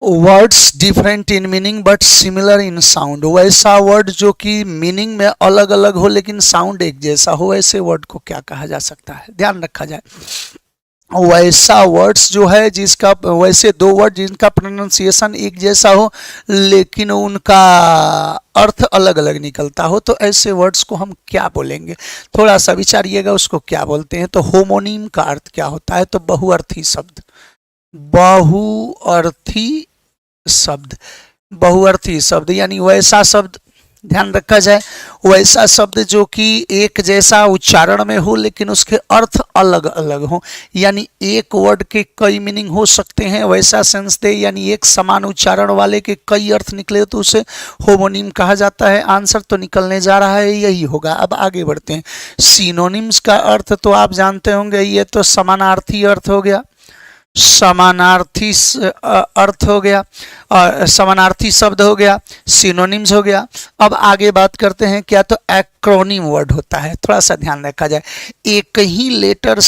Words different in meaning but similar in sound, वैसा word जो कि मीनिंग में अलग अलग हो लेकिन साउंड एक जैसा हो, ऐसे वर्ड को क्या कहा जा सकता है? ध्यान रखा जाए, वैसा वर्ड्स जो है जिसका, वैसे दो वर्ड जिनका प्रोनाउंसिएशन एक जैसा हो लेकिन उनका अर्थ अलग अलग निकलता हो, तो ऐसे वर्ड्स को हम क्या बोलेंगे? थोड़ा सा विचारिएगा उसको क्या बोलते हैं। तो होमोनिम का अर्थ क्या होता है? तो बहुअर्थी शब्द, बहुअर्थी शब्द, बहुअर्थी शब्द यानी वैसा शब्द, ध्यान रखा जाए, वैसा शब्द जो कि एक जैसा उच्चारण में हो लेकिन उसके अर्थ अलग अलग हो, यानी एक वर्ड के कई मीनिंग हो सकते हैं, वैसा सेंस दे, यानी एक समान उच्चारण वाले के कई अर्थ निकले तो उसे होमोनिम कहा जाता है। आंसर तो निकलने जा रहा है यही होगा। अब आगे बढ़ते हैं। सिनोनिम्स का अर्थ तो आप जानते होंगे, ये तो समानार्थी अर्थ हो गया, समानार्थी अर्थ हो गया और समानार्थी शब्द हो गया, सिनोनिम्स हो गया। अब आगे बात करते हैं क्या, तो एक्रोनिम वर्ड होता है। थोड़ा सा ध्यान रखा जाए, एक ही लेटर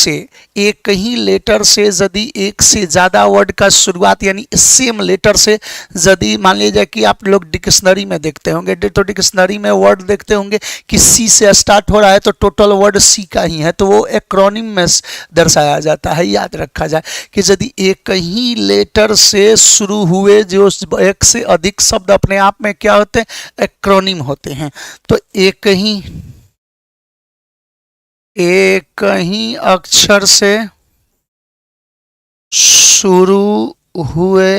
से यदि एक से ज़्यादा वर्ड का शुरुआत यानी सेम लेटर से, यदि मान लीजिए कि आप लोग डिक्शनरी में देखते होंगे, तो डिक्शनरी में वर्ड देखते होंगे कि सी से स्टार्ट हो रहा है तो टोटल वर्ड सी का ही है, तो वो एक्रोनिम में दर्शाया जाता है। याद रखा जाए कि यदि एक ही लेटर से शुरू हुए जो एक से अधिक शब्द अपने आप में क्या होते हैं? एक्रोनिम होते हैं। तो एक ही अक्षर से शुरू हुए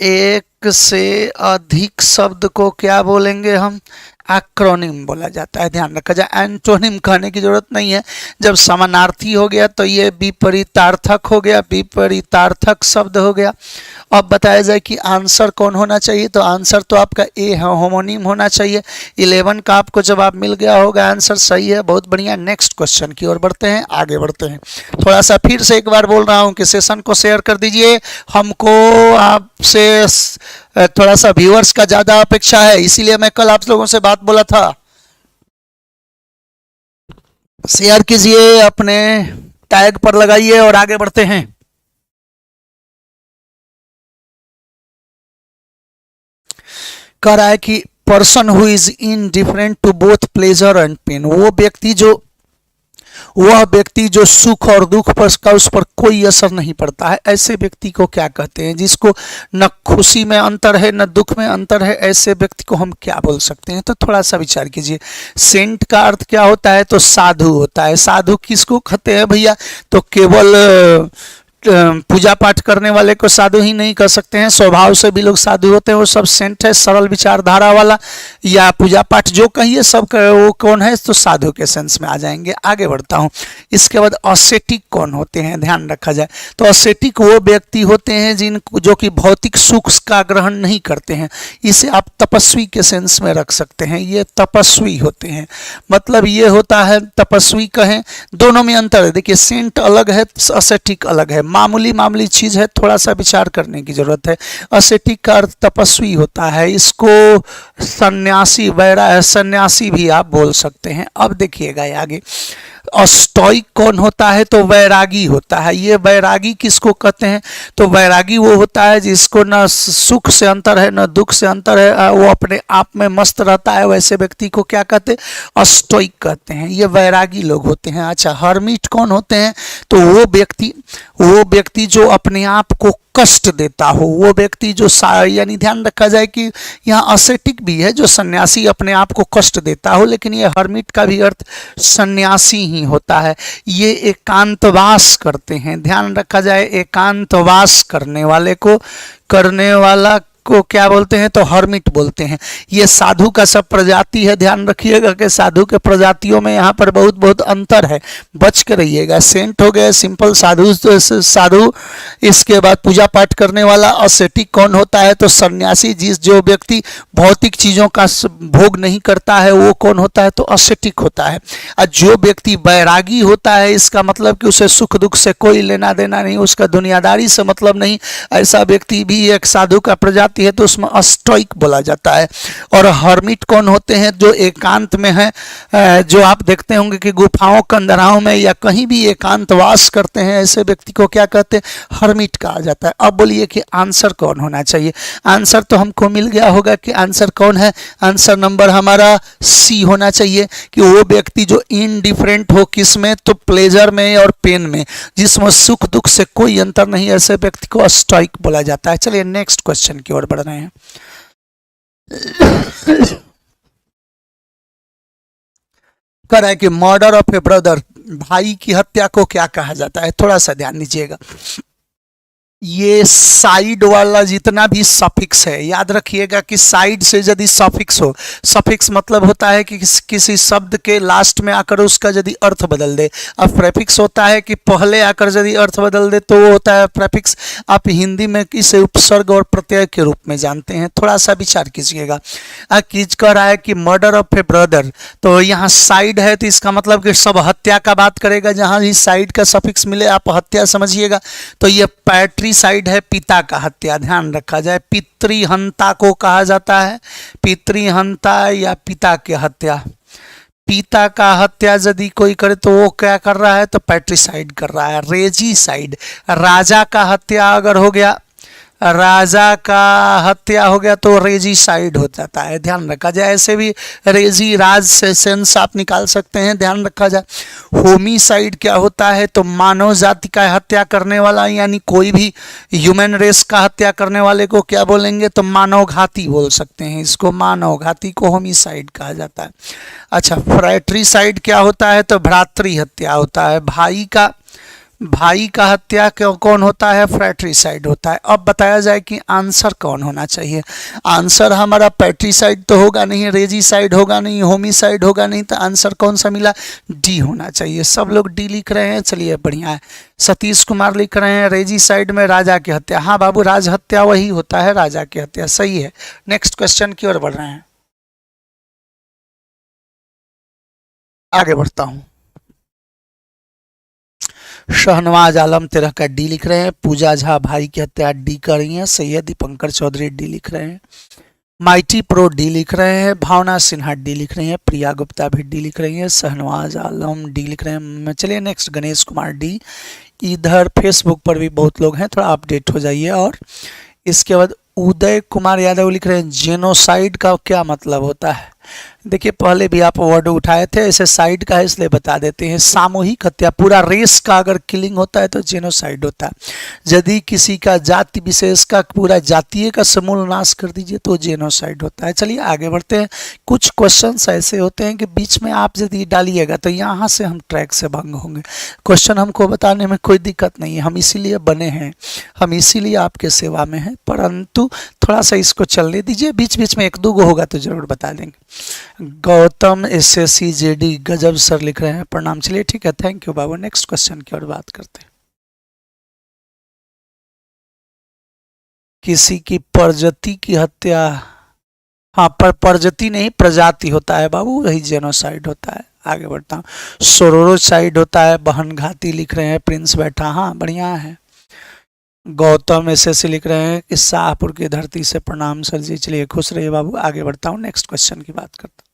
एक से अधिक शब्द को क्या बोलेंगे हम? एक्रोनिम बोला जाता है। ध्यान रखा जाए, एंटोनिम कहने की जरूरत नहीं है। जब समानार्थी हो गया तो ये विपरीतार्थक हो गया, विपरीतार्थक शब्द हो गया। अब बताया जाए कि आंसर कौन होना चाहिए, तो आंसर तो आपका ए है, होमोनिम होना चाहिए। 11 का आपको जवाब मिल गया होगा, आंसर सही है, बहुत बढ़िया। नेक्स्ट क्वेश्चन की ओर बढ़ते हैं, आगे बढ़ते हैं। थोड़ा सा फिर से एक बार बोल रहा हूँ कि सेशन को शेयर कर दीजिए, हमको आपसे थोड़ा सा व्यूअर्स का ज्यादा अपेक्षा है, इसीलिए मैं कल आप लोगों से बात बोला था। शेयर कीजिए, अपने टैग पर लगाइए और आगे बढ़ते हैं। कह रहा है कि person who is indifferent to both pleasure and pain, वह व्यक्ति जो सुख और दुख पर का उस पर कोई असर नहीं पड़ता है, ऐसे व्यक्ति को क्या कहते हैं? जिसको न खुशी में अंतर है न दुख में अंतर है, ऐसे व्यक्ति को हम क्या बोल सकते हैं? तो थोड़ा सा विचार कीजिए। सेंट का अर्थ क्या होता है? तो साधु होता है। साधु किसको कहते हैं भैया? तो केवल पूजा पाठ करने वाले को साधु ही नहीं कर सकते हैं, स्वभाव से भी लोग साधु होते हैं, वो सब सेंट है, सरल विचारधारा वाला या पूजा पाठ जो कहिए सब वो कौन है? तो साधु के सेंस में आ जाएंगे। आगे बढ़ता हूँ। इसके बाद असेटिक कौन होते हैं? ध्यान रखा जाए तो असेटिक वो व्यक्ति होते हैं जो कि भौतिक सुख का ग्रहण नहीं करते हैं। इसे आप तपस्वी के सेंस में रख सकते हैं, ये तपस्वी होते हैं। मतलब ये होता है तपस्वी कहें, दोनों में अंतर है। देखिए सेंट अलग है, असेटिक अलग है, मामूली चीज है, थोड़ा सा विचार करने की जरूरत है। असेटिक का अर्थ तपस्वी होता है, इसको सन्यासी भी आप बोल सकते हैं। अब देखिएगा आगे, स्टोइक कौन होता है? तो वैरागी होता है। ये वैरागी किसको कहते हैं? तो वैरागी वो होता है जिसको न सुख से अंतर है न दुख से अंतर है, वो अपने आप में मस्त रहता है, वैसे व्यक्ति को क्या कहते हैं? स्टोइक कहते हैं। ये वैरागी लोग होते हैं। अच्छा, हर्मिट कौन होते हैं? तो वो व्यक्ति जो अपने आप को कष्ट देता हो, वो व्यक्ति जो यानी ध्यान रखा जाए कि यहाँ असेटिक भी है जो सन्यासी अपने आप को कष्ट देता हो, लेकिन ये हर्मिट का भी अर्थ सन्यासी ही होता है। ये एकांतवास करते हैं। ध्यान रखा जाए, एकांतवास करने वाला को क्या बोलते हैं? तो हर्मिट बोलते हैं। ये साधु का सब प्रजाति है। ध्यान रखिएगा कि साधु के प्रजातियों में यहाँ पर बहुत अंतर है, बच के रहिएगा। सेंट हो गए सिंपल साधु। इसके बाद पूजा पाठ करने वाला। असेटिक कौन होता है? तो सन्यासी, जो व्यक्ति भौतिक चीजों का भोग नहीं करता है वो कौन होता है? तो असेटिक होता है। और जो व्यक्ति बैरागी होता है, इसका मतलब कि उसे सुख दुख से कोई लेना देना नहीं, उसका दुनियादारी से मतलब नहीं, ऐसा व्यक्ति भी एक साधु का प्रजाति जाती है तो उसमें स्टोइक बोला जाता है। और हर्मिट कौन होते हैं? जो एकांत में है, जो आप देखते होंगे कि गुफाओं कंदराओं में या कहीं भी एकांतवास करते हैं, ऐसे व्यक्ति को क्या कहते हैं? हर्मिट कहा जाता है। अब बोलिए कि आंसर कौन होना चाहिए? आंसर तो हमको मिल गया होगा कि आंसर कौन है। आंसर नंबर हमारा सी होना चाहिए कि वो व्यक्ति जो इनडिफरेंट हो, किस में? तो प्लेजर में और पेन में, जिसमें सुख दुख से कोई अंतर नहीं, ऐसे व्यक्ति को स्टोइक बोला जाता है। चलिए नेक्स्ट क्वेश्चन की ओर बढ़ रहे हैं। कह रहा है कि मर्डर ऑफ ए ब्रदर, भाई की हत्या को क्या कहा जाता है? थोड़ा सा ध्यान दीजिएगा। ये साइड वाला जितना भी सफिक्स है, याद रखिएगा कि साइड से यदि सफिक्स हो, सफिक्स मतलब होता है कि किसी शब्द के लास्ट में आकर उसका यदि अर्थ बदल दे। अब प्रेफिक्स होता है कि पहले आकर यदि अर्थ बदल दे तो वो होता है प्रेफिक्स। आप हिंदी में इसे उपसर्ग और प्रत्यय के रूप में जानते हैं। थोड़ा सा विचार कीजिएगा। किज कह रहा है कि मर्डर ऑफ ए ब्रदर, तो यहाँ साइड है तो इसका मतलब कि सब हत्या का बात करेगा। जहाँ भी साइड का सफिक्स मिले आप हत्या समझिएगा। तो ये पैट्री साइड है, पिता का हत्या, ध्यान रखा जाए। पितृहंता को कहा जाता है, पितृहंता या पिता की हत्या। पिता का हत्या यदि कोई करे तो वो क्या कर रहा है? तो पैट्रिसाइड कर रहा है। रेजीसाइड, राजा का हत्या अगर हो गया, राजा का हत्या हो गया तो रेजीसाइड हो जाता है, ध्यान रखा जाए। ऐसे भी रेजी राज से सेंस आप निकाल सकते हैं, ध्यान रखा जाए। होमिसाइड क्या होता है? तो मानव जाति का हत्या करने वाला, यानी कोई भी ह्यूमन रेस का हत्या करने वाले को क्या बोलेंगे? तो मानवघाती बोल सकते हैं। इसको मानवघाती को होमिसाइड कहा जाता है। अच्छा, फ्रैट्रिसाइड क्या होता है? तो भ्रातृ हत्या होता है। भाई का हत्या कौन होता है? फ्रैट्रिसाइड होता है। अब बताया जाए कि आंसर कौन होना चाहिए। आंसर हमारा पैट्रिसाइड तो होगा नहीं, रेजीसाइड होगा नहीं, होमिसाइड होगा नहीं, तो आंसर कौन सा मिला? डी होना चाहिए। सब लोग डी लिख रहे हैं, चलिए बढ़िया है। सतीश कुमार लिख रहे हैं रेजीसाइड में राजा की हत्या। हाँ बाबू, राज हत्या वही होता है, राजा की हत्या, सही है। नेक्स्ट क्वेश्चन की ओर बढ़ रहे हैं, आगे बढ़ता हूँ। शहनवाज आलम 13 का डी लिख रहे हैं। पूजा झा भाई की हत्या डी कर रही हैं, सही है। दीपंकर चौधरी डी लिख रहे हैं। माइटी प्रो डी लिख रहे हैं। भावना सिन्हा डी लिख रही हैं। प्रिया गुप्ता भी डी लिख रही हैं। शहनवाज आलम डी लिख रहे हैं। चलिए नेक्स्ट, गणेश कुमार डी। इधर फेसबुक पर भी बहुत लोग हैं, थोड़ा अपडेट हो जाइए। और इसके बाद उदय कुमार यादव लिख रहे हैं जेनोसाइड का क्या मतलब होता है? देखिए, पहले भी आप वर्ड उठाए थे, ऐसे साइड का है इसलिए बता देते हैं। सामूहिक हत्या, पूरा रेस का अगर किलिंग होता है तो जेनोसाइड होता है। यदि किसी का जाति विशेष का पूरा जातीय का समूल नाश कर दीजिए तो जेनोसाइड होता है। चलिए आगे बढ़ते हैं। कुछ क्वेश्चंस ऐसे होते हैं कि बीच में आप यदि डालिएगा तो यहाँ से हम ट्रैक से भंग होंगे। क्वेश्चन हमको बताने में कोई दिक्कत नहीं है, हम इसीलिए बने हैं, हम इसीलिए आपके सेवा में हैं, परंतु थोड़ा सा इसको चलने दीजिए। बीच बीच में एक दो गो होगा तो जरूर बता देंगे। गौतम SSC JD गजब सर लिख रहे हैं, प्रणाम। चलिए ठीक है, thank you Babu. Next question की ओर बात करते हैं। किसी की प्रजाति की हत्या, हाँ पर प्रजाति नहीं प्रजाति होता है बाबू, वही जेनोसाइड होता है। आगे बढ़ता हूँ। सोरोसाइड होता है, बहन घाती लिख रहे हैं। प्रिंस बैठा, हाँ बढ़िया है। गौतम SSC लिख रहे हैं कि शाहपुर की धरती से प्रणाम सर जी। चलिए खुश रहिए बाबू, आगे बढ़ता हूँ। नेक्स्ट क्वेश्चन की बात करता हूँ।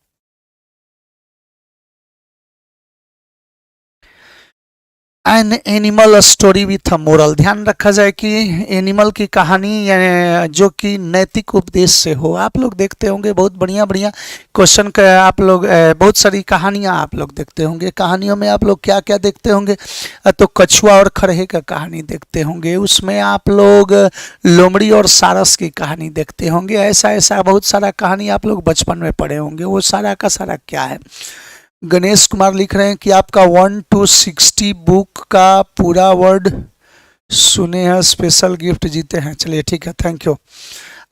An animal story with a moral, ध्यान रखा जाए कि एनिमल की कहानी जो कि नैतिक उपदेश से हो। आप लोग देखते होंगे बहुत बढ़िया बढ़िया क्वेश्चन का, आप लोग बहुत सारी कहानियां आप लोग देखते होंगे। कहानियों में आप लोग क्या क्या देखते होंगे? तो कछुआ और खरहे का कहानी देखते होंगे, उसमें आप लोग लोमड़ी और सारस की कहानी देखते होंगे। ऐसा ऐसा बहुत सारा कहानी आप लोग बचपन में पढ़े होंगे। वो सारा का सारा क्या है? गणेश कुमार लिख रहे हैं कि आपका 1 to 60 बुक का पूरा वर्ड सुने हैं, स्पेशल गिफ्ट जीते हैं। चलिए ठीक है, थैंक यू।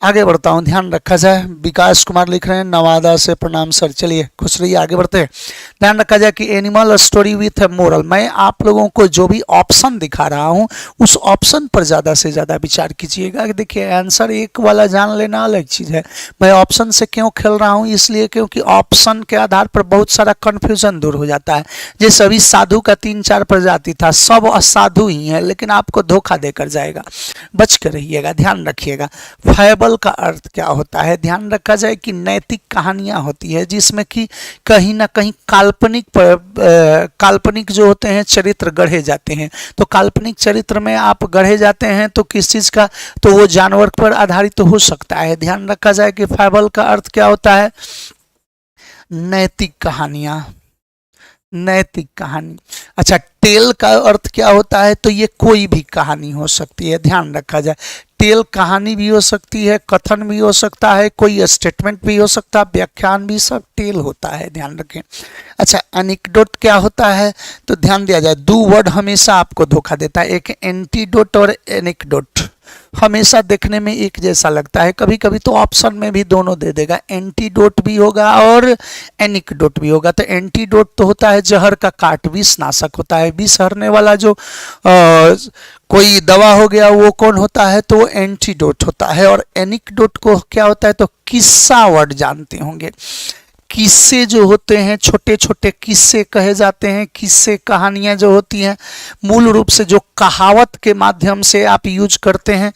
आगे बढ़ता हूँ, ध्यान रखा जाए। विकास कुमार लिख रहे हैं नवादा से प्रणाम सर। चलिए खुश रहिए, आगे बढ़ते हैं। ध्यान रखा जाए कि एनिमल स्टोरी विथ मोरल, मैं आप लोगों को जो भी ऑप्शन दिखा रहा हूँ उस ऑप्शन पर ज़्यादा से ज़्यादा विचार कीजिएगा। देखिए आंसर एक वाला जान लेना अलग चीज़ है। मैं ऑप्शन से क्यों खेल रहा हूँ? इसलिए क्योंकि ऑप्शन के आधार पर बहुत सारा कन्फ्यूजन दूर हो जाता है। जैसे अभी साधु का 3-4 प्रजाति था, सब असाधु ही है, लेकिन आपको धोखा देकर जाएगा, बच कर रहिएगा, ध्यान रखिएगा। फायबल फैबल का अर्थ क्या होता है? ध्यान रखा जाए कि नैतिक कहानियां होती है जिसमें कि कहीं ना कहीं काल्पनिक जो होते हैं चरित्र गढ़े जाते हैं। तो काल्पनिक चरित्र में आप गढ़े जाते हैं तो किस चीज का? तो वो जानवर पर आधारित तो हो सकता है। ध्यान रखा जाए कि फैबल का अर्थ क्या होता है? नैतिक कहानियां, नैतिक कहानी। अच्छा, टेल का अर्थ क्या होता है? तो ये कोई भी कहानी हो सकती है। ध्यान रखा जाए, टेल कहानी भी हो सकती है, कथन भी हो सकता है, कोई स्टेटमेंट भी हो सकता है, व्याख्यान भी, सब टेल होता है। ध्यान रखें। अच्छा, एनिक्डोट क्या होता है? तो ध्यान दिया जाए, दो वर्ड हमेशा आपको धोखा देता है, एक एंटीडोट और एनिक्डोट। हमेशा देखने में एक जैसा लगता है, कभी कभी तो ऑप्शन में भी दोनों दे देगा, एंटीडोट भी होगा और एनिक्डोट भी होगा। तो एंटीडोट तो होता है जहर का काट, विष नाशक होता है, विष हरने वाला जो कोई दवा हो गया वो कौन होता है? तो एंटीडोट होता है। और एनिक्डोट को क्या होता है? तो किस्सा वर्ड जानते होंगे, किस्से जो होते हैं, छोटे छोटे किस्से कहे जाते हैं। किस्से कहानियां जो होती हैं मूल रूप से जो कहावत के माध्यम से आप यूज करते हैं,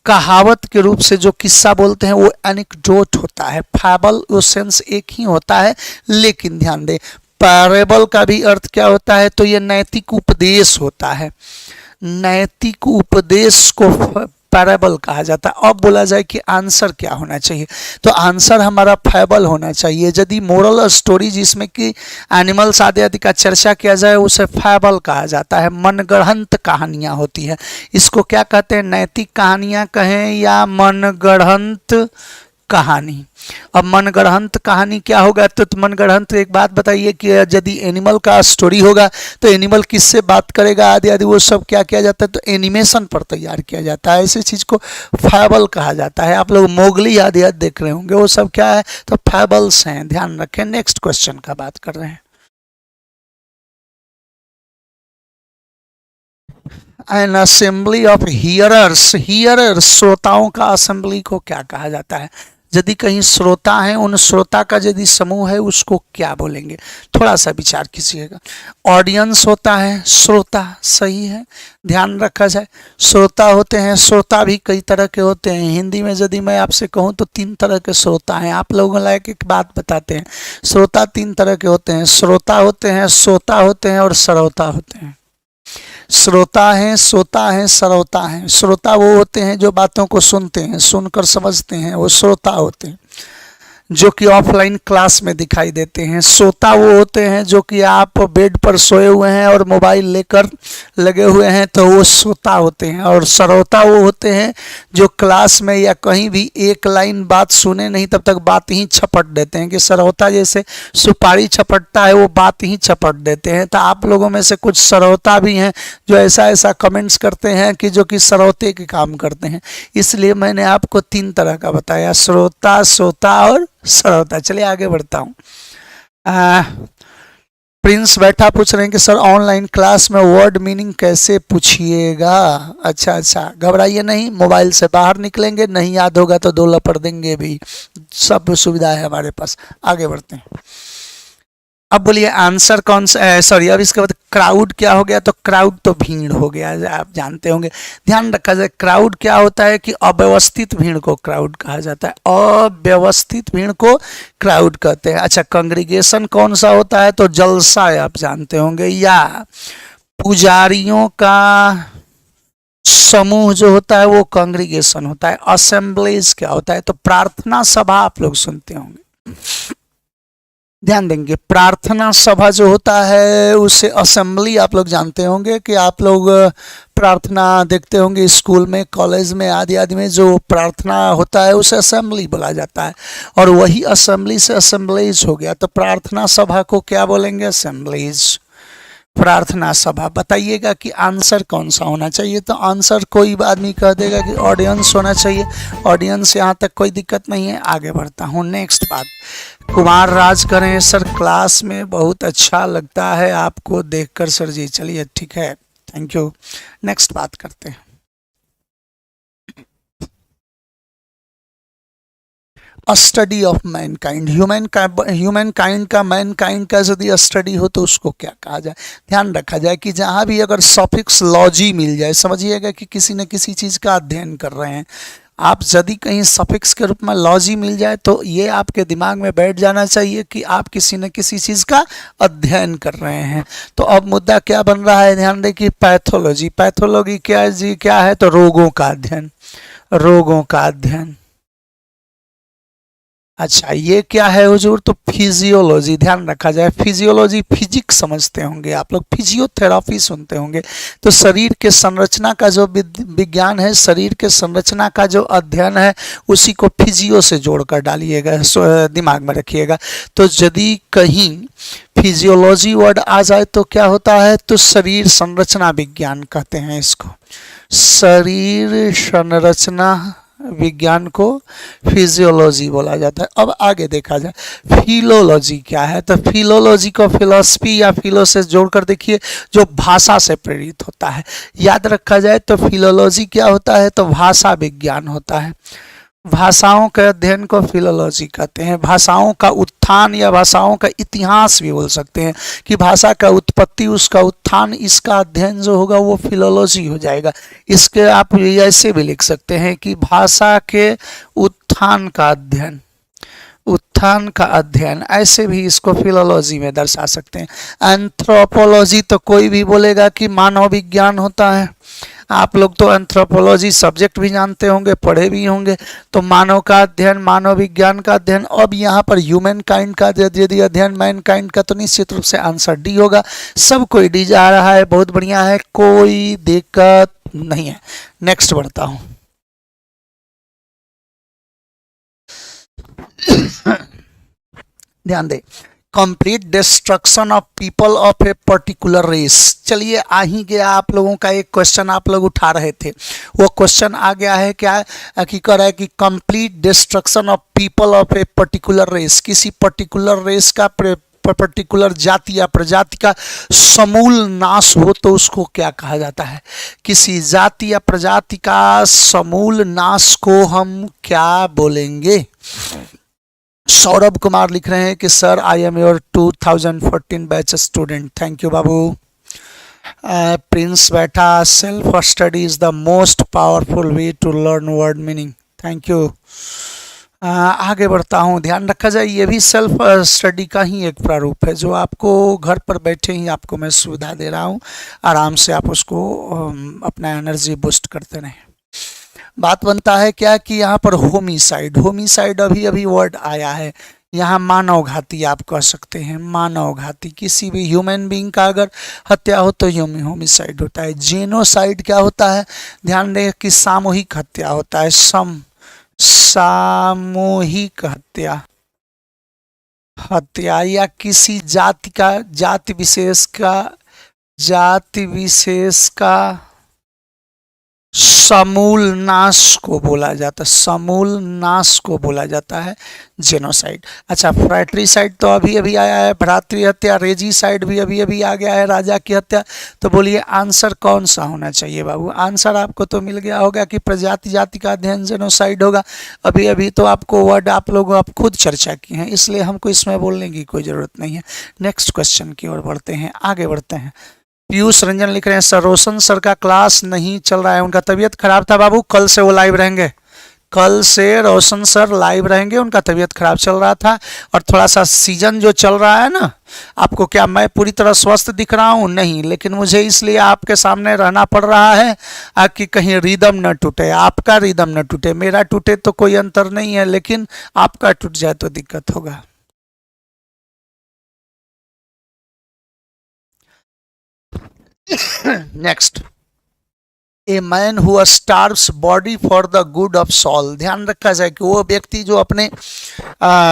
कहावत के रूप से जो किस्सा बोलते हैं वो एनिक्डोट होता है। फैबल वो सेंस एक ही होता है, लेकिन ध्यान दें पैरेबल का भी अर्थ क्या होता है? तो ये नैतिक उपदेश होता है। नैतिक उपदेश को पैरेबल कहा जाता है। अब बोला जाए कि आंसर क्या होना चाहिए, तो आंसर हमारा फैबल होना चाहिए। यदि मोरल स्टोरी जिसमें कि एनिमल्स आदि आदि का चर्चा किया जाए उसे फैबल कहा जाता है। मनगढ़ंत कहानियां होती है, इसको क्या कहते हैं? नैतिक कहानियां कहें या मनगढ़ंत कहानी। अब मनगढ़ंत कहानी क्या होगा? तो मनगढ़ंत एक बात बताइए कि यदि एनिमल का स्टोरी होगा तो एनिमल किससे बात करेगा आदि आदि, वो सब क्या किया जाता है? तो एनिमेशन पर तैयार किया जाता है। ऐसी चीज को फैबल कहा जाता है। आप लोग मोगली आदि आदि देख रहे होंगे, वो सब क्या है? तो फैबल्स हैं। ध्यान रखें। नेक्स्ट क्वेश्चन का बात कर रहे हैं। N assembly of hearers, hearers श्रोताओं का असेंबली को क्या कहा जाता है? यदि कहीं श्रोता है, उन श्रोता का यदि समूह है उसको क्या बोलेंगे? थोड़ा सा विचार कीजिएगा। ऑडियंस होता है, श्रोता, सही है। ध्यान रखा जाए श्रोता होते हैं, श्रोता भी कई तरह के होते हैं। हिंदी में यदि मैं आपसे कहूँ तो 3 तरह के श्रोता हैं। आप लोगों को एक बात बताते हैं, श्रोता 3 तरह के होते हैं। श्रोता होते हैं, श्रोता होते हैं और श्रोता होते हैं। श्रोता हैं, सोता हैं, श्रोता हैं। श्रोता वो होते हैं जो बातों को सुनते हैं, सुनकर समझते हैं, वो श्रोता होते हैं, जो कि ऑफलाइन क्लास में दिखाई देते हैं। श्रोता वो होते हैं जो कि आप बेड पर सोए हुए हैं और मोबाइल लेकर लगे हुए हैं, तो वो श्रोता होते हैं। और श्रोता वो होते हैं जो क्लास में या कहीं भी एक लाइन बात सुने नहीं तब तक बात ही छपट देते हैं, कि श्रोता जैसे सुपारी छपटता है वो बात ही छपट देते हैं। तो आप लोगों में से कुछ श्रोता भी हैं जो ऐसा ऐसा कमेंट्स करते हैं कि जो कि श्रोते के काम करते हैं। इसलिए मैंने आपको 3 तरह का बताया, श्रोता, श्रोता और श्रोता। चलिए आगे बढ़ता हूँ। प्रिंस बैठा पूछ रहे हैं कि सर ऑनलाइन क्लास में वर्ड मीनिंग कैसे पूछिएगा? अच्छा, घबराइए नहीं, मोबाइल से बाहर निकलेंगे, नहीं याद होगा तो 2 लपड़ देंगे भी, सब सुविधा है हमारे पास। आगे बढ़ते हैं। अब बोलिए आंसर कौन सा है? सॉरी, अब इसके बाद क्राउड क्या हो गया? तो क्राउड तो भीड़ हो गया, आप जानते होंगे। ध्यान रखा जाए क्राउड क्या होता है कि अव्यवस्थित भीड़ को क्राउड कहा जाता है, अव्यवस्थित भीड़ को क्राउड कहते हैं। अच्छा, कांग्रीगेशन कौन सा होता है? तो जलसा आप जानते होंगे, या पुजारियों का समूह जो होता है वो कांग्रीगेशन होता है। असेंबलीज क्या होता है? तो प्रार्थना सभा आप लोग सुनते होंगे, ध्यान देंगे। प्रार्थना सभा जो होता है उसे असेंबली आप लोग जानते होंगे, कि आप लोग प्रार्थना देखते होंगे स्कूल में, कॉलेज में आदि आदि में जो प्रार्थना होता है उसे असेंबली बोला जाता है। और वही असेंबली से असेंबलीज हो गया, तो प्रार्थना सभा को क्या बोलेंगे? असेंबलीज, प्रार्थना सभा। बताइएगा कि आंसर कौन सा होना चाहिए? तो आंसर कोई आदमी कह देगा कि ऑडियंस होना चाहिए। ऑडियंस, यहाँ तक कोई दिक्कत नहीं है। आगे बढ़ता हूँ। नेक्स्ट बात, कुमार राज करें सर क्लास में बहुत अच्छा लगता है आपको देखकर सर जी। चलिए ठीक है, थैंक यू। नेक्स्ट बात करते हैं। Study of Mankind, human kind का, मैनकाइंड का यदि स्टडी हो तो उसको क्या कहा जाए? ध्यान रखा जाए कि जहाँ भी अगर सफिक्स लॉजी मिल जाए, समझिएगा कि किसी न किसी चीज़ का अध्ययन कर रहे हैं। आप यदि कहीं सफिक्स के रूप में लॉजी मिल जाए तो ये आपके दिमाग में बैठ जाना चाहिए कि आप किसी न किसी चीज़ का अध्ययन कर रहे हैं। तो अब मुद्दा क्या बन रहा है, ध्यान दें कि पैथोलॉजी, पैथोलॉजी क्या जी क्या है, तो रोगों का अध्ययन, रोगों का अध्ययन। अच्छा ये क्या है हुजूर, तो फिजियोलॉजी, ध्यान रखा जाए फिजियोलॉजी, फिजिक्स समझते होंगे आप लोग, फिजियोथेरापी सुनते होंगे। तो शरीर के संरचना का जो विज्ञान है, शरीर के संरचना का जो अध्ययन है, उसी को फिजियो से जोड़कर डालिएगा, दिमाग में रखिएगा। तो यदि कहीं फिजियोलॉजी वर्ड आ जाए तो क्या होता है, तो शरीर संरचना विज्ञान कहते हैं इसको, शरीर संरचना विज्ञान को फिजियोलॉजी बोला जाता है। अब आगे देखा जाए फिलोलॉजी क्या है, तो फिलोलॉजी को फिलॉसफी या फिलो से जोड़कर देखिए, जो भाषा से प्रेरित होता है। याद रखा जाए तो फिलोलॉजी क्या होता है, तो भाषा विज्ञान होता है। भाषाओं के अध्ययन को फिलोलॉजी कहते हैं। भाषाओं का उत्थान या भाषाओं का इतिहास भी बोल सकते हैं कि भाषा का उत्पत्ति, उसका उत्थान, इसका अध्ययन जो होगा वो फिलोलॉजी हो जाएगा। इसके आप ऐसे भी लिख सकते हैं कि भाषा के उत्थान का अध्ययन, उत्थान का अध्ययन, ऐसे भी इसको फिलोलॉजी में दर्शा सकते हैं। एंथ्रोपोलॉजी तो कोई भी बोलेगा कि मानव विज्ञान होता है। आप लोग तो एंथ्रोपोलॉजी सब्जेक्ट भी जानते होंगे, पढ़े भी होंगे। तो मानव का अध्ययन, मानव विज्ञान का अध्ययन। अब यहाँ पर ह्यूमन काइंड का यदि अध्ययन, मैन काइंड का, तो निश्चित रूप से आंसर डी होगा। सब कोई डी जा रहा है, बहुत बढ़िया है, कोई दिक्कत नहीं है। नेक्स्ट बढ़ता हूँ। ध्यान दे, complete destruction of people of a particular race. चलिए आ ही गया, आप लोगों का एक क्वेश्चन आप लोग उठा रहे थे, वो क्वेश्चन आ गया है क्या कि कर है कि complete destruction of people of a particular race, किसी पर्टिकुलर रेस का, पर्टिकुलर जाति या प्रजाति का समूल नाश हो तो उसको क्या कहा जाता है। किसी जाति या प्रजाति का समूल नाश को हम क्या बोलेंगे। सौरभ कुमार लिख रहे हैं कि sir I am your 2014 batch student, thank you बाबू। प्रिंस बैठा, self study is the most powerful way to learn word meaning, thank you. आगे बढ़ता हूँ। ध्यान रखा जाए ये भी सेल्फ स्टडी का ही एक प्रारूप है, जो आपको घर पर बैठे ही आपको मैं सुविधा दे रहा हूँ, आराम से आप उसको अपना एनर्जी बूस्ट करते रहें। बात बनता है क्या कि यहाँ पर होमिसाइड, होमिसाइड अभी अभी वर्ड आया है, यहाँ मानव घाती आप कह सकते हैं, मानव घाती। किसी भी ह्यूमन बीइंग का अगर हत्या हो तो होमिसाइड होता है। जेनोसाइड क्या होता है, ध्यान दें कि सामूहिक हत्या होता है, सामूहिक हत्या, हत्या या किसी जाति का, जाति विशेष का समूल नाश को बोला जाता है, समूल नाश को बोला जाता है जेनोसाइड। अच्छा फ्रैट्रिसाइड तो अभी अभी आया है, भ्रातृ हत्या, रेजिसाइड भी अभी अभी आ गया है, राजा की हत्या। तो बोलिए आंसर कौन सा होना चाहिए बाबू। आंसर आपको तो मिल गया होगा कि प्रजाति जाति का अध्ययन जेनोसाइड होगा। अभी अभी तो आपको वर्ड आप लोग आप खुद चर्चा किए हैं, इसलिए हमको इसमें बोलने की कोई ज़रूरत नहीं है। नेक्स्ट क्वेश्चन की ओर बढ़ते हैं, आगे बढ़ते हैं। पीयूष रंजन लिख रहे हैं सर रोशन सर का क्लास नहीं चल रहा है, उनका तबीयत खराब था बाबू, कल से वो लाइव रहेंगे, कल से रोशन सर लाइव रहेंगे, उनका तबीयत खराब चल रहा था। और थोड़ा सा सीजन जो चल रहा है ना, आपको क्या मैं पूरी तरह स्वस्थ दिख रहा हूँ नहीं, लेकिन मुझे इसलिए आपके सामने रहना पड़ रहा है कि कहीं रिदम न टूटे, आपका रिदम न टूटे, मेरा टूटे तो कोई अंतर नहीं है, लेकिन आपका टूट जाए तो दिक्कत होगा। Next, a man who starves body for the good of soul. ध्यान रखा जाए कि वो व्यक्ति जो अपने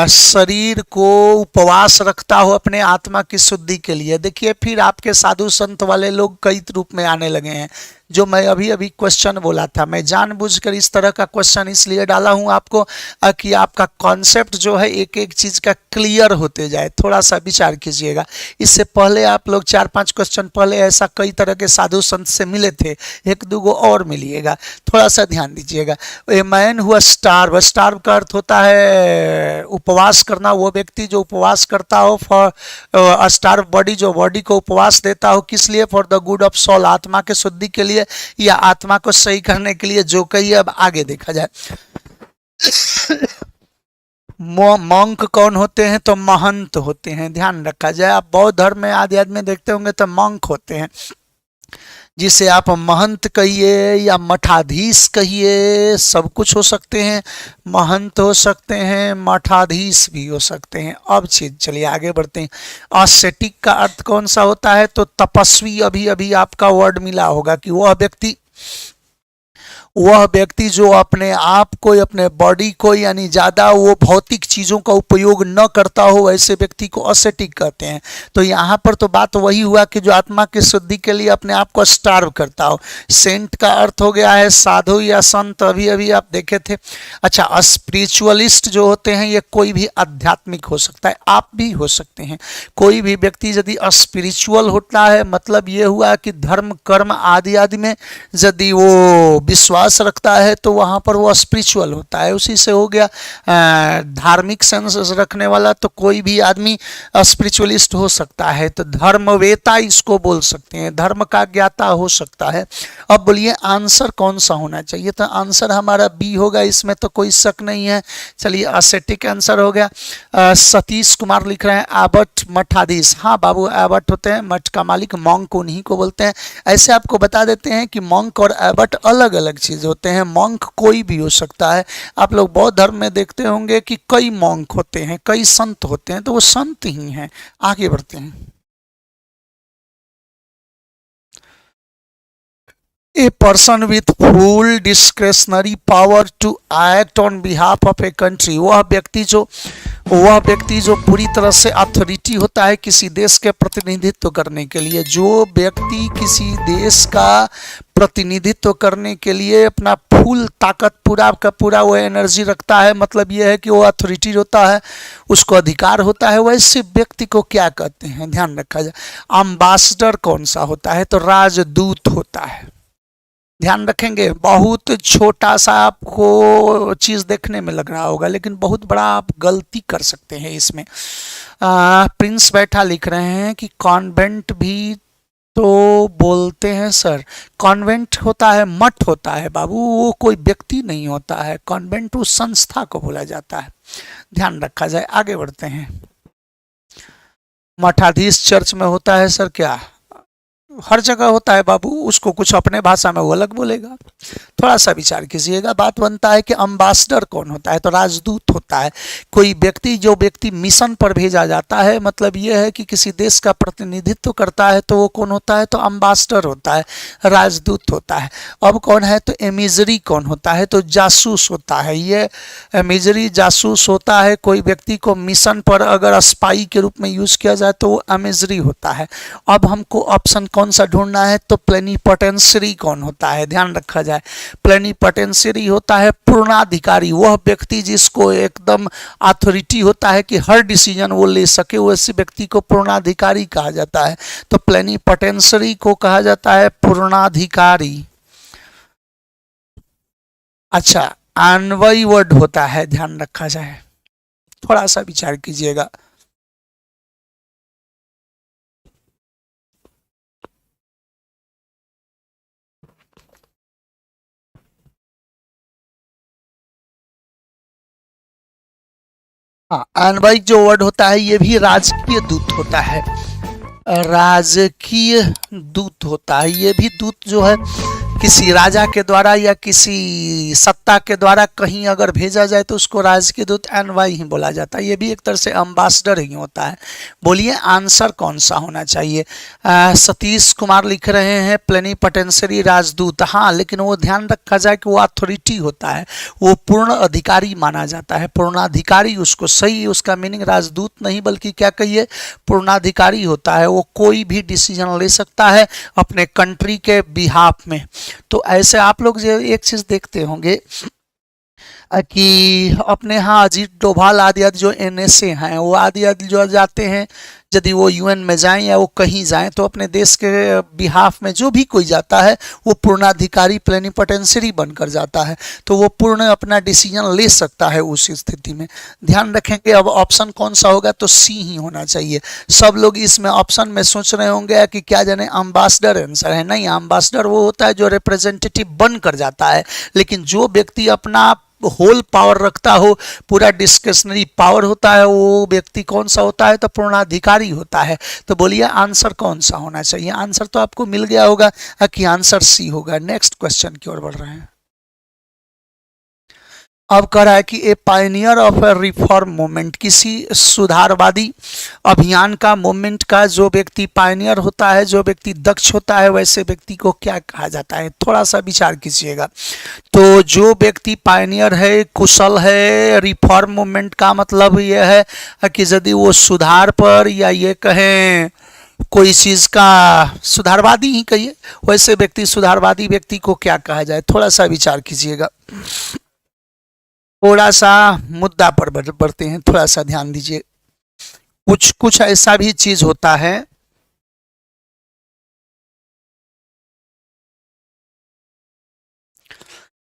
शरीर को उपवास रखता हो अपने आत्मा की शुद्धि के लिए। देखिए फिर आपके साधु संत वाले लोग कई रूप में आने लगे हैं। जो मैं अभी अभी क्वेश्चन बोला था, मैं जानबूझकर इस तरह का क्वेश्चन इसलिए डाला हूं आपको कि आपका कॉन्सेप्ट जो है एक एक चीज़ का क्लियर होते जाए, थोड़ा सा विचार कीजिएगा। इससे पहले आप लोग 4-5 क्वेश्चन पहले ऐसा कई तरह के साधु संत से मिले थे, एक दो वो और मिलिएगा, थोड़ा सा ध्यान दीजिएगा। ए मैन हुआ स्टार्व, स्टार्व का अर्थ होता है उपवास करना, वो व्यक्ति जो उपवास करता हो, फॉर स्टार्व बॉडी, जो बॉडी को उपवास देता हो, किस लिए? For the good of soul, आत्मा के शुद्धि के लिए या आत्मा को सही करने के लिए, जो कहिए। अब आगे देखा जाए मंक कौन होते हैं? तो महंत होते हैं, ध्यान रखा जाए। आप बौद्ध धर्म में आदि में देखते होंगे तो मंक होते हैं, जिसे आप महंत कहिए या मठाधीश कहिए, सब कुछ हो सकते हैं। महंत हो सकते हैं, मठाधीश भी हो सकते हैं। अब चलिए आगे बढ़ते हैं। अस्सेटिक का अर्थ कौन सा होता है? तो तपस्वी। अभी अभी आपका वर्ड मिला होगा कि वह व्यक्ति जो अपने आप को, अपने बॉडी को, यानी ज़्यादा वो भौतिक चीज़ों का उपयोग न करता हो, ऐसे व्यक्ति को अस्सेटिक कहते हैं। तो यहाँ पर तो बात वही हुआ कि जो आत्मा की शुद्धि के लिए अपने आप को स्टार्व करता हो। सेंट का अर्थ हो गया है साधु या संत, अभी अभी आप देखे थे। अच्छा, स्पिरिचुअलिस्ट जो होते हैं ये कोई भी आध्यात्मिक हो सकता है, आप भी हो सकते हैं। कोई भी व्यक्ति यदि स्पिरिचुअल होता है, मतलब ये हुआ कि धर्म कर्म आदि आदि में यदि वो विश्वास रखता है तो वहां पर वो स्पिरिचुअल होता है। उसी से हो गया धार्मिक सेंस रखने वाला, तो कोई भी आदमी स्पिरिचुअलिस्ट हो सकता है। तो धर्मवेता इसको बोल सकते हैं, धर्म का ज्ञाता हो सकता है। अब बोलिए आंसर कौन सा होना चाहिए? तो आंसर हमारा बी होगा, इसमें तो कोई शक नहीं है। चलिए अस्सेटिक आंसर हो गया। सतीश कुमार लिख रहे हैं एबट मठाधीश। हाँ बाबू, एबट होते हैं मठ का मालिक, मॉन्क उन्हीं को बोलते हैं। ऐसे आपको बता देते हैं कि मॉन्क और एबट अलग अलग चीज होते हैं। मॉन्क कोई भी हो सकता है। आप लोग बौद्ध धर्म में देखते होंगे कि कई मॉन्क होते हैं, कई संत होते हैं, तो वो संत ही हैं। आगे बढ़ते हैं। A person with full discretionary power to act on behalf of a country, वह व्यक्ति जो पूरी तरह से अथॉरिटी होता है किसी देश के प्रतिनिधित्व करने के लिए। जो व्यक्ति किसी देश का प्रतिनिधित्व करने के लिए अपना फुल ताकत, पूरा का पूरा वो एनर्जी रखता है, मतलब ये है कि वो अथॉरिटी होता है, उसको अधिकार होता है, वैसे व्यक्ति को क्या कहते हैं? ध्यान रखा जाए। अम्बासडर कौन सा होता है? तो राजदूत होता है। ध्यान रखेंगे, बहुत छोटा सा आपको चीज देखने में लग रहा होगा, लेकिन बहुत बड़ा आप गलती कर सकते हैं इसमें। प्रिंस बैठा लिख रहे हैं कि कॉन्वेंट भी तो बोलते हैं सर। कॉन्वेंट होता है, मठ होता है बाबू, वो कोई व्यक्ति नहीं होता है। कॉन्वेंट उस संस्था को बोला जाता है, ध्यान रखा जाए। आगे बढ़ते हैं। मठाधीश चर्च में होता है सर? क्या हर जगह होता है बाबू, उसको कुछ अपने भाषा में वो अलग बोलेगा, थोड़ा सा विचार कीजिएगा। बात बनता है कि अम्बासडर कौन होता है? तो राजदूत होता है। कोई व्यक्ति, जो व्यक्ति मिशन पर भेजा जाता है, मतलब ये है कि किसी देश का प्रतिनिधित्व करता है, तो वो कौन होता है? तो अम्बासडर होता है, राजदूत होता है। अब कौन है? तो एमिजरी कौन होता है? तो जासूस होता है। ये एमिजरी जासूस होता है। कोई व्यक्ति को मिशन पर अगर स्पाई के रूप में यूज किया जाए तो वो एमिजरी होता है। अब हमको ऑप्शन कौन सा ढूंढना है? तो प्लेनिपोटेंशियरी कौन होता है? ध्यान रखा जाए, प्लेनिपोटेंशियरी होता है पूर्णाधिकारी, वह व्यक्ति जिसको एकदम अथॉरिटी होता है कि हर डिसीजन वो ले सके, वैसे व्यक्ति को पूर्णाधिकारी कहा जाता है। तो प्लेनिपोटेंशियरी को कहा जाता है पूर्णाधिकारी। अच्छा, अन्वयी वर्ड होता है, ध्यान रखा जाए, थोड़ा सा विचार कीजिएगा। हाँ, अन्वयिक जो वर्ड होता है ये भी राजकीय दूत होता है, राजकीय दूत होता है। ये भी दूत जो है किसी राजा के द्वारा या किसी सत्ता के द्वारा कहीं अगर भेजा जाए तो उसको राजकीय दूत एनवाई ही बोला जाता है। ये भी एक तरह से अम्बासडर ही होता है। बोलिए आंसर कौन सा होना चाहिए? सतीश कुमार लिख रहे हैं प्लेनिपोटेंशियरी राजदूत। हाँ, लेकिन वो ध्यान रखा जाए कि वो अथॉरिटी होता है, वो पूर्ण अधिकारी माना जाता है, पूर्णाधिकारी उसको सही, उसका मीनिंग राजदूत नहीं बल्कि क्या कहिए पूर्णाधिकारी होता है। वो कोई भी डिसीजन ले सकता है अपने कंट्री के बिहाफ में। तो ऐसे आप लोग जो एक चीज देखते होंगे, कि अपने यहाँ अजीत डोभाल आदि आदि जो एनएसए हैं वो आदि आदि जो जाते हैं, यदि वो यूएन में जाएं या वो कहीं जाएं तो अपने देश के बिहाफ में जो भी कोई जाता है वो पूर्णाधिकारी प्लेनिपोटेंशियरी बनकर जाता है, तो वो पूर्ण अपना डिसीजन ले सकता है उस स्थिति में। ध्यान रखेंगे अब ऑप्शन कौन सा होगा, तो सी ही होना चाहिए। सब लोग इसमें ऑप्शन में सोच रहे होंगे कि क्या जाने एम्बेसडर आंसर है, नहीं, एम्बेसडर वो होता है जो रिप्रेजेंटेटिव बनकर जाता है, लेकिन जो व्यक्ति अपना होल पावर रखता हो, पूरा डिस्क्रिशनरी पावर होता है, वो व्यक्ति कौन सा होता है, तो पूर्णाधिकारी होता है। तो बोलिए आंसर कौन सा होना चाहिए? आंसर तो आपको मिल गया होगा कि आंसर सी होगा। नेक्स्ट क्वेश्चन की ओर बढ़ रहे हैं। अब कह रहा है कि a pioneer of a reform movement, किसी सुधारवादी अभियान का मूवमेंट का जो व्यक्ति पायनियर होता है, जो व्यक्ति दक्ष होता है, वैसे व्यक्ति को क्या कहा जाता है? थोड़ा सा विचार कीजिएगा। तो जो व्यक्ति पायनियर है, कुशल है, रिफॉर्म मूवमेंट का मतलब यह है कि यदि वो सुधार पर या ये कहें कोई चीज़ का सुधारवादी ही कहिए, वैसे व्यक्ति सुधारवादी व्यक्ति को क्या कहा जाए? थोड़ा सा विचार कीजिएगा। थोड़ा सा मुद्दा पर बढ़ते हैं, थोड़ा सा ध्यान दीजिए। कुछ कुछ ऐसा भी चीज होता है,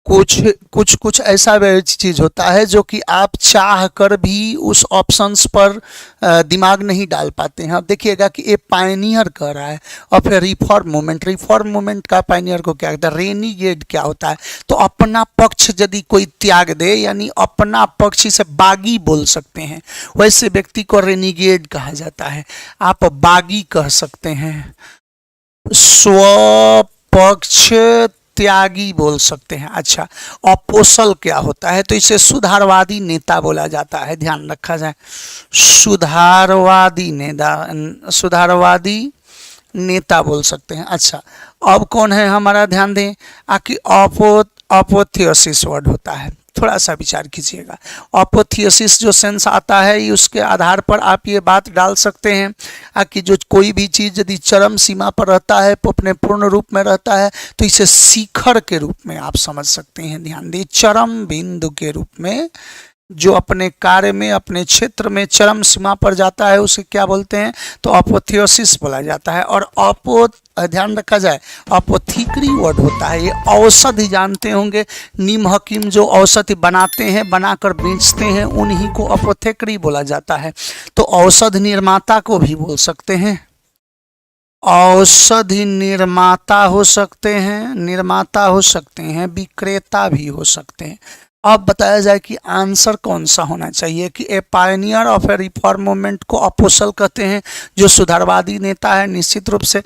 कुछ ऐसा चीज होता है जो कि आप चाह कर भी उस ऑप्शंस पर दिमाग नहीं डाल पाते हैं। अब देखिएगा कि ये पायनियर कह रहा है और फिर रिफॉर्म मूवमेंट, रिफॉर्म मूवमेंट का पायनियर को क्या कहता है? रेनिगेड क्या होता है? तो अपना पक्ष यदि कोई त्याग दे, यानी अपना पक्ष से बागी बोल सकते हैं, वैसे व्यक्ति को रेनिगेड कहा जाता है। आप बागी कह सकते हैं, स्वपक्ष त्यागी बोल सकते हैं। अच्छा, अपोसल क्या होता है? तो इसे सुधारवादी नेता बोला जाता है, ध्यान रखा जाए। सुधारवादी नेता बोल सकते हैं। अच्छा, अब कौन है हमारा? ध्यान दें कि अपोथियोसिस वर्ड होता है। थोड़ा सा विचार कीजिएगा। अपोथियोसिस जो सेंस आता है, उसके आधार पर आप ये बात डाल सकते हैं कि जो कोई भी चीज़ यदि चरम सीमा पर रहता है, अपने पूर्ण रूप में रहता है, तो इसे शिखर के रूप में आप समझ सकते हैं। ध्यान दिए, चरम बिंदु के रूप में जो अपने कार्य में, अपने क्षेत्र में चरम सीमा पर जाता है, उसे क्या बोलते हैं? तो अपोथियोसिस बोला जाता है। और ध्यान रखा जाए, अपोथिक्री वर्ड होता है, ये औषधि जानते होंगे। नीम हकीम जो औषधि बनाते हैं, बनाकर बेचते हैं, उन्हीं को अपोथेक्री बोला जाता है। तो औषधि निर्माता को भी बोल सकते हैं, औषधि निर्माता हो सकते हैं, विक्रेता भी हो सकते हैं। अब बताया जाए कि आंसर कौन सा होना चाहिए कि a pioneer of a reform movement को अपोसल कहते हैं, जो सुधारवादी नेता है। निश्चित रूप से